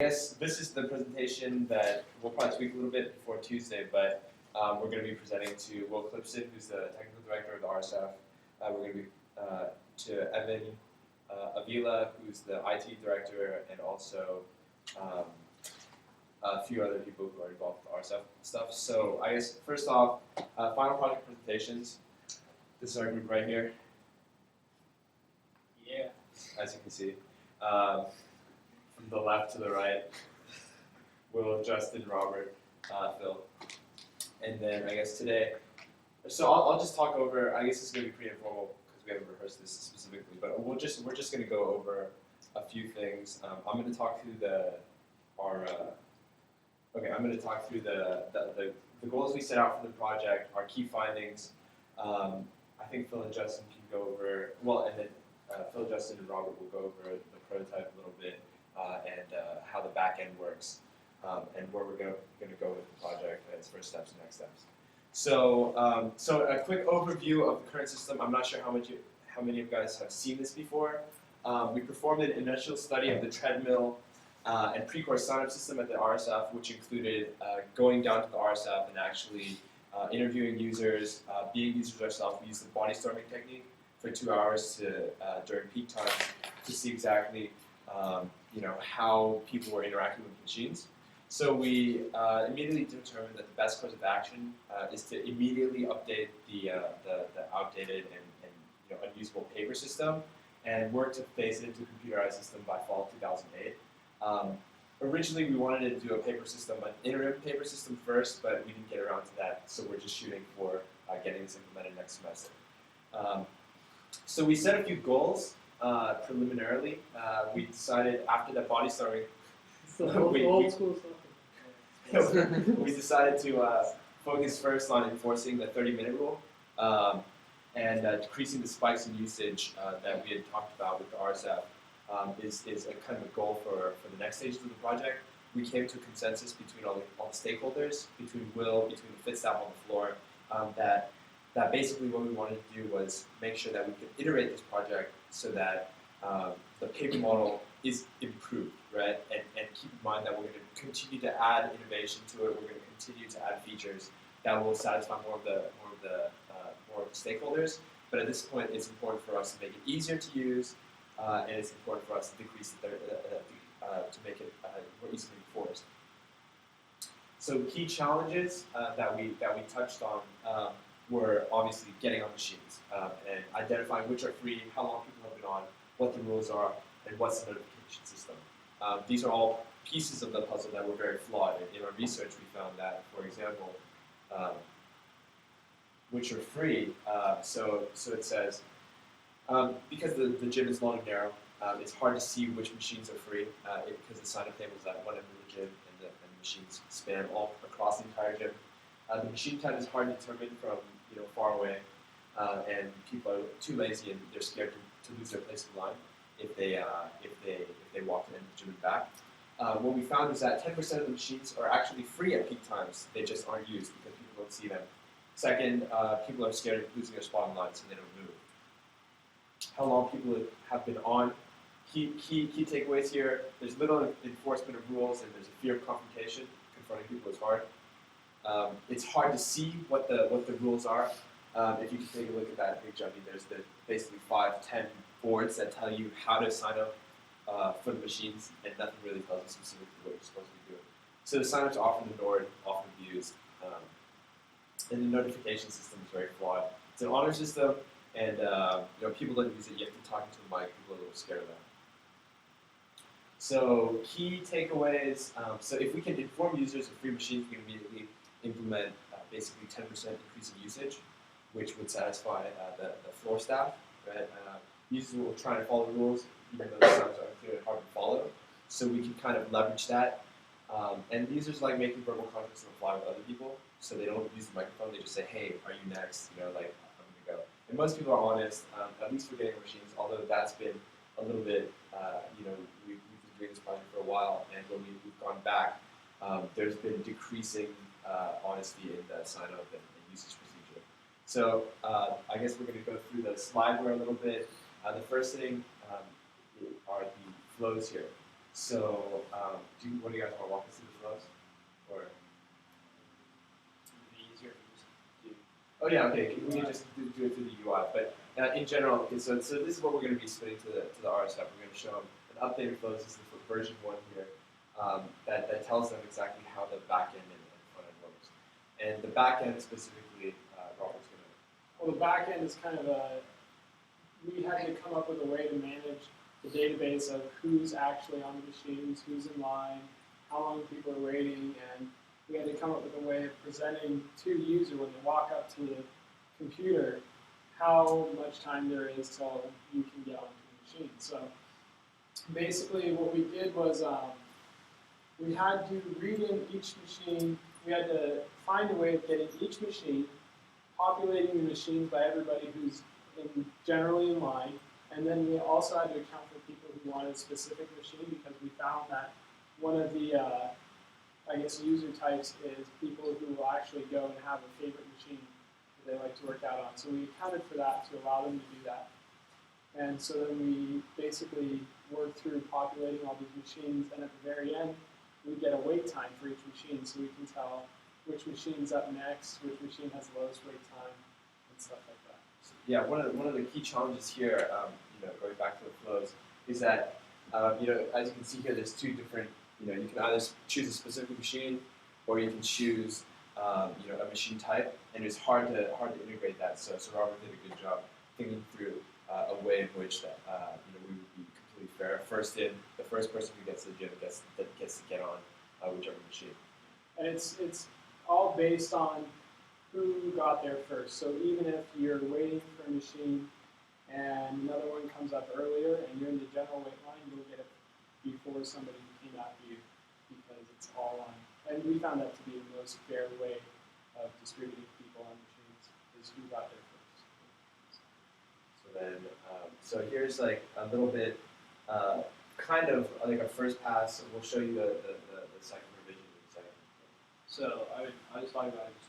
I guess this is the presentation that we'll probably tweak a little bit before Tuesday, but we're going to be presenting to Will Clipson, who's the technical director of the RSF. We're going to be to Evan Avila, who's the IT director, and also a few other people who are involved with the RSF stuff. So I guess first off, final project presentations. This is our group right here. Yeah. As you can see. From the left to the right, Will, Justin, Robert, Phil. And then I guess today, so I'll just talk over, I guess it's going to be pretty informal because we haven't rehearsed this specifically, but we're just going to go over a few things. I'm going to talk through the goals we set out for the project, our key findings. I think Phil and Justin can go over, and then Phil, Justin, and Robert will go over the prototype a little bit. And how the back end works, and where we're going to go with the project, its first steps and next steps. So, so a quick overview of the current system. I'm not sure how many of you guys have seen this before. We performed an initial study of the treadmill and pre-course sign-up system at the RSF, which included going down to the RSF and actually interviewing users, being users ourselves. We used the body storming technique for 2 hours during peak times to see exactly how people were interacting with machines. So we immediately determined that the best course of action is to immediately update the outdated and unusable paper system and work to phase it into a computerized system by fall of 2008. Originally, we wanted to do a paper system, an interim paper system first, but we didn't get around to that, so we're just shooting for getting this implemented next semester. So we set a few goals. Preliminarily, we decided after that body storming, we decided to focus first on enforcing the 30-minute rule and decreasing the spikes in usage that we had talked about with the RSF is a kind of a goal for the next stages of the project. We came to a consensus between all the stakeholders, between Will, between the fit staff on the floor, that basically what we wanted to do was make sure that we could iterate this project so that the paper model is improved, right? And keep in mind that we're going to continue to add innovation to it. We're going to continue to add features that will satisfy more of the stakeholders. But at this point, it's important for us to make it easier to use, and it's important for us to decrease to make it more easily enforced. So key challenges that we touched on were obviously getting on machines and identifying which are free, how long people have been on, what the rules are, and what's the notification system. These are all pieces of the puzzle that were very flawed. In our research, we found that, for example, which are free. So it says, because the gym is long and narrow, it's hard to see which machines are free because the sign-up table is at one end of the gym and the machines span all across the entire gym. The machine count is hard to determine from far away, and people are too lazy and they're scared to lose their place in line if they walk in the gym and back. What we found is that 10% of the machines are actually free at peak times. They just aren't used because people don't see them. Second, people are scared of losing their spot in line, so they don't move. How long people have been on. Key takeaways here. There's little enforcement of rules, and there's a fear of confrontation. Confronting people is hard. It's hard to see what the rules are. If you can take a look at that big jumpy, there's basically 5-10 boards that tell you how to sign up for the machines, and nothing really tells you specifically what you're supposed to be doing. So the signups are often ignored, often abused, and the notification system is very flawed. It's an honor system, and people don't use it. You have to talk into the mic. People are a little scared of that. So key takeaways. So if we can inform users of free machines, we can immediately implement basically 10% increase in usage, which would satisfy the floor staff. Right? Users will try and follow the rules, even though the signs are unclear and hard to follow. So we can kind of leverage that. And users like making verbal contacts on the fly with other people, so they don't use the microphone. They just say, "Hey, are you next?" I'm going to go. And most people are honest, at least for getting machines. Although that's been a little bit, we've been doing this project for a while, and when we've gone back, there's been decreasing honesty in the sign-up and usage procedure. So I guess we're going to go through the slideware a little bit. The first thing are the flows here. So, what do you guys want to walk us through the flows? Or It'd be easier if you just do. oh yeah, okay. We can just do it through the UI. But in general, okay, so this is what we're going to be splitting to the RSF. We're going to show them an updated flows. This is the version 1 here that tells them exactly how the back end and front end works. And the back end specifically, Robert's going to. Well, the back end is kind of we had to come up with a way to manage the database of who's actually on the machines, who's in line, how long people are waiting, and we had to come up with a way of presenting to the user when they walk up to the computer how much time there is till you can get onto the machine. So basically what we did was we had to read in each machine. We had to find a way of getting each machine, populating the machines by everybody who's generally in line, and then we also had to account for people who wanted a specific machine because we found that one of the, I guess, user types is people who will actually go and have a favorite machine that they like to work out on. So we accounted for that to allow them to do that. And so then we basically worked through populating all these machines, and at the very end, we get a wait time for each machine, so we can tell which machine's up next, which machine has the lowest wait time, and stuff like that. So, yeah, one of the key challenges here, going back to the flows, is that as you can see here, there's two different. You can either choose a specific machine, or you can choose a machine type, and it's hard to integrate that. So Robert did a good job thinking through a way in which that we would be completely fair. The first person who gets to the gym gets to get on whichever machine. And it's all based on who got there first. So even if you're waiting for a machine and another one comes up earlier and you're in the general wait line, you'll get it before somebody who came after you because it's all on. And we found that to be the most fair way of distributing people on machines is who got there first. So then, so here's like a little bit, kind of like a first pass. We'll show you the second revision in a second. So I was talking about it just